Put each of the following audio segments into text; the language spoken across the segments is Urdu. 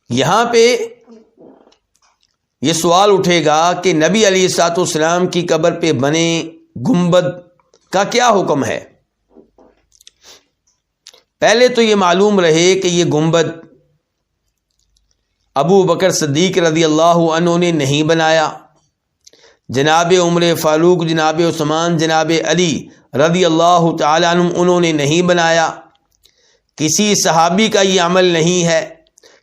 یہاں پہ یہ سوال اٹھے گا کہ نبی علیہ الصلوۃ والسلام کی قبر پہ بنے گنبد کا کیا حکم ہے؟ پہلے تو یہ معلوم رہے کہ یہ گنبد ابو بکر صدیق رضی اللہ عنہ نے نہیں بنایا، جناب عمر فاروق، جناب عثمان، جناب علی رضی اللہ تعالیٰ عنہ انہوں نے نہیں بنایا، کسی صحابی کا یہ عمل نہیں ہے،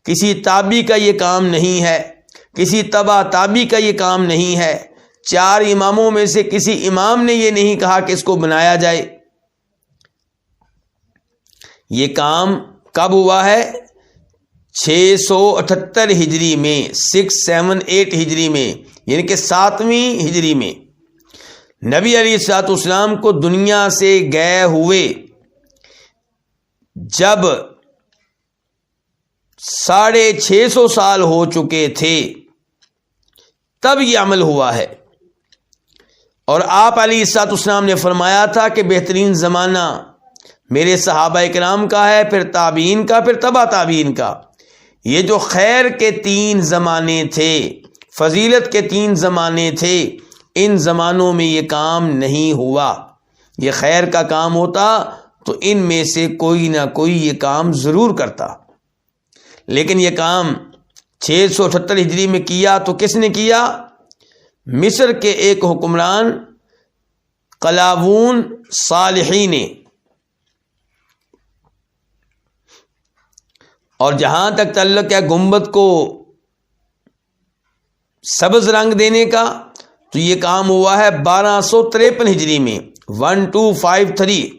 کسی تابعی کا یہ کام نہیں ہے، کسی تبع تابعی کا یہ کام نہیں ہے، 4 اماموں میں سے کسی امام نے یہ نہیں کہا کہ اس کو بنایا جائے۔ یہ کام کب ہوا ہے؟ 678 ہجری میں، 678 ہجری میں، یعنی کہ 7ویں ہجری میں نبی علیہ الصلوۃ والسلام کو دنیا سے گئے ہوئے جب 650 سال ہو چکے تھے تب یہ عمل ہوا ہے۔ اور آپ علیہ الصلوۃ والسلام نے فرمایا تھا کہ بہترین زمانہ میرے صحابہ کرام کا ہے، پھر تابعین کا، پھر تبع تابعین کا۔ یہ جو خیر کے 3 زمانے تھے، فضیلت کے 3 زمانے تھے، ان زمانوں میں یہ کام نہیں ہوا۔ یہ خیر کا کام ہوتا تو ان میں سے کوئی نہ کوئی یہ کام ضرور کرتا، لیکن یہ کام 678 ہجری میں کیا تو کس نے کیا؟ مصر کے ایک حکمران قلاوون صالحی نے۔ اور جہاں تک تعلق ہے گنبد کو سبز رنگ دینے کا، تو یہ کام ہوا ہے 1253 ہجری میں، 1253۔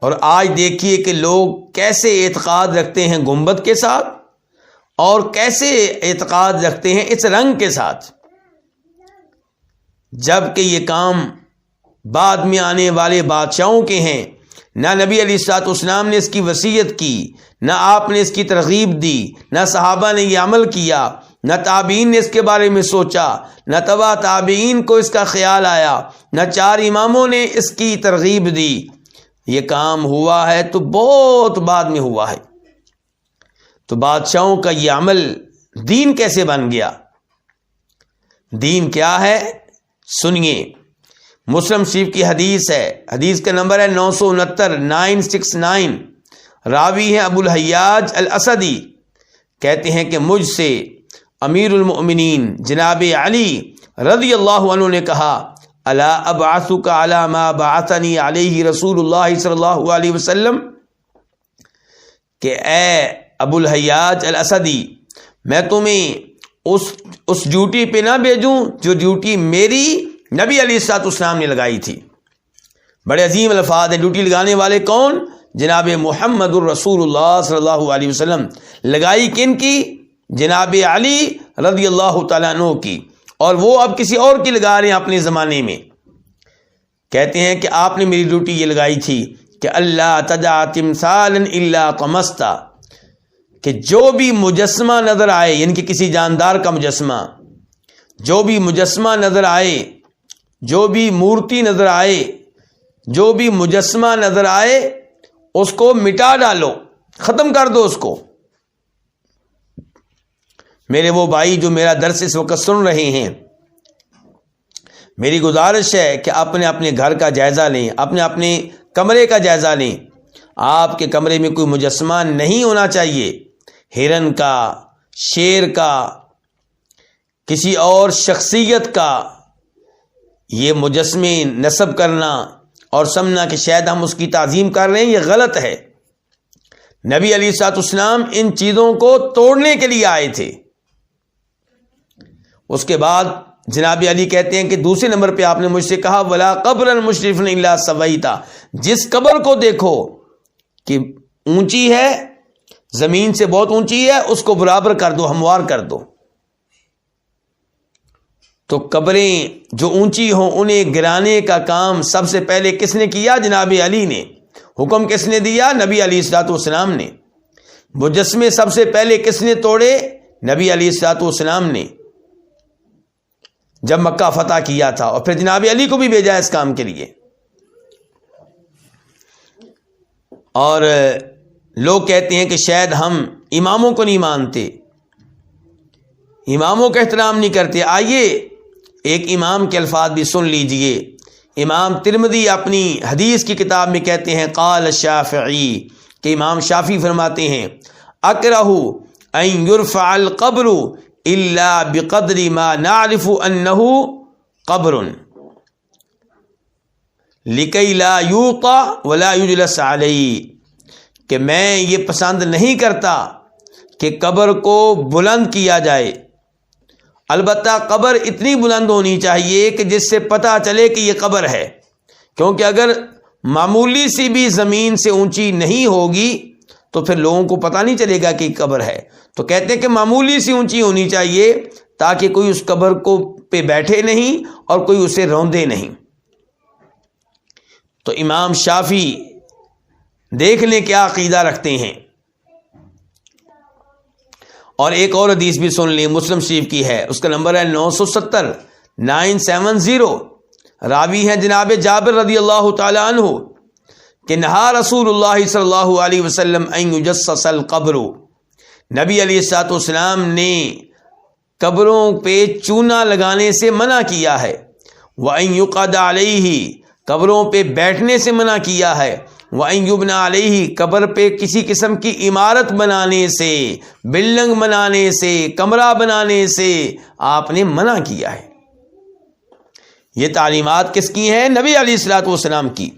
اور آج دیکھیے کہ لوگ کیسے اعتقاد رکھتے ہیں گنبد کے ساتھ، اور کیسے اعتقاد رکھتے ہیں اس رنگ کے ساتھ، جبکہ یہ کام بعد میں آنے والے بادشاہوں کے ہیں۔ نہ نبی علیہ الصلوۃ والسلام نے اس کی وصیت کی، نہ آپ نے اس کی ترغیب دی، نہ صحابہ نے یہ عمل کیا، نہ تابعین نے اس کے بارے میں سوچا، نہ تبع تابعین کو اس کا خیال آیا، نہ 4 اماموں نے اس کی ترغیب دی۔ یہ کام ہوا ہے تو بہت بعد میں ہوا ہے۔ تو بادشاہوں کا یہ عمل دین کیسے بن گیا؟ دین کیا ہے؟ سنیے، مسلم شریف کی حدیث ہے، حدیث کا نمبر ہے 969 راوی ہیں ابو الحیاج الاسدی، کہتے ہیں کہ مجھ سے امیر المؤمنین جناب علی رضی اللہ عنہ نے کہا، الا ابعثک علی ما بعثنی علیہ رسول اللہ صلی اللہ علیہ وسلم، کہ اے ابو الحیاج الاسدی، میں تمہیں اس ڈیوٹی پہ نہ بھیجوں جو ڈیوٹی میری نبی علیہ الصلوۃ والسلام نے لگائی تھی۔ بڑے عظیم الفاظ ہیں۔ ڈیوٹی لگانے والے کون؟ جناب محمد الرسول اللہ صلی اللہ علیہ وسلم۔ لگائی کن کی؟ جناب علی رضی اللہ تعالیٰ عنہ کی، اور وہ اب کسی اور کی لگا رہے ہیں اپنے زمانے میں۔ کہتے ہیں کہ آپ نے میری ڈیوٹی یہ لگائی تھی کہ اللہ تدع تمثالا الا طمستا، کہ جو بھی مجسمہ نظر آئے، یعنی کہ کسی جاندار کا مجسمہ، جو بھی مجسمہ نظر آئے، جو بھی مورتی نظر آئے، جو بھی مجسمہ نظر آئے، اس کو مٹا ڈالو، ختم کر دو اس کو۔ میرے وہ بھائی جو میرا درس اس وقت سن رہے ہیں، میری گزارش ہے کہ اپنے اپنے گھر کا جائزہ لیں، اپنے اپنے کمرے کا جائزہ لیں۔ آپ کے کمرے میں کوئی مجسمہ نہیں ہونا چاہیے، ہرن کا، شیر کا، کسی اور شخصیت کا۔ یہ مجسمے نصب کرنا اور سمجھنا کہ شاید ہم اس کی تعظیم کر رہے ہیں، یہ غلط ہے۔ نبی علیہ الصلوۃ والسلام ان چیزوں کو توڑنے کے لیے آئے تھے۔ اس کے بعد جناب علی کہتے ہیں کہ دوسرے نمبر پہ آپ نے مجھ سے کہا ولا قبرا مشرفا الا سویتا، جس قبر کو دیکھو کہ اونچی ہے، زمین سے بہت اونچی ہے، اس کو برابر کر دو، ہموار کر دو۔ تو قبریں جو اونچی ہوں انہیں گرانے کا کام سب سے پہلے کس نے کیا؟ جناب علی نے۔ حکم کس نے دیا؟ نبی علیہ الصلوۃ والسلام نے۔ مجسمے سب سے پہلے کس نے توڑے؟ نبی علیہ الصلوۃ والسلام نے، جب مکہ فتح کیا تھا، اور پھر جناب علی کو بھی بھیجا اس کام کے لیے۔ اور لوگ کہتے ہیں کہ شاید ہم اماموں کو نہیں مانتے، اماموں کا احترام نہیں کرتے۔ آئیے ایک امام کے الفاظ بھی سن لیجئے۔ امام ترمذی اپنی حدیث کی کتاب میں کہتے ہیں قال الشافعی، کہ امام شافعی فرماتے ہیں اکرہ ان یرفع القبر الا بقدر ما نعرف انہ قبر لکی لا یوقع ولا یجلس علیہ، کہ میں یہ پسند نہیں کرتا کہ قبر کو بلند کیا جائے، البتہ قبر اتنی بلند ہونی چاہیے کہ جس سے پتہ چلے کہ یہ قبر ہے، کیونکہ اگر معمولی سی بھی زمین سے اونچی نہیں ہوگی تو پھر لوگوں کو پتہ نہیں چلے گا کہ یہ قبر ہے۔ تو کہتے ہیں کہ معمولی سی اونچی ہونی چاہیے تاکہ کوئی اس قبر کو پہ بیٹھے نہیں اور کوئی اسے روندے نہیں۔ تو امام شافعی دیکھ لیں کیا عقیدہ رکھتے ہیں۔ اور ایک اور حدیث بھی سن لیں، مسلم شریف کی ہے، اس کا نمبر ہے 970 970، راوی ہیں جناب جابر رضی اللہ تعالی عنہ کہ نہا رسول اللہ صلی اللہ علیہ وسلم ان یجسس القبر، نبی علیہ الصلوۃ والسلام نے قبروں پہ چونا لگانے سے منع کیا ہے، وان یقعد علیہ، قبروں پہ بیٹھنے سے منع کیا ہے، وَأَن يُبْنَى عَلَيْهِ، قبر پہ کسی قسم کی عمارت بنانے سے، بلڈنگ بنانے سے، کمرہ بنانے سے آپ نے منع کیا ہے۔ یہ تعلیمات کس کی ہیں؟ نبی علیہ الصلوۃ والسلام کی۔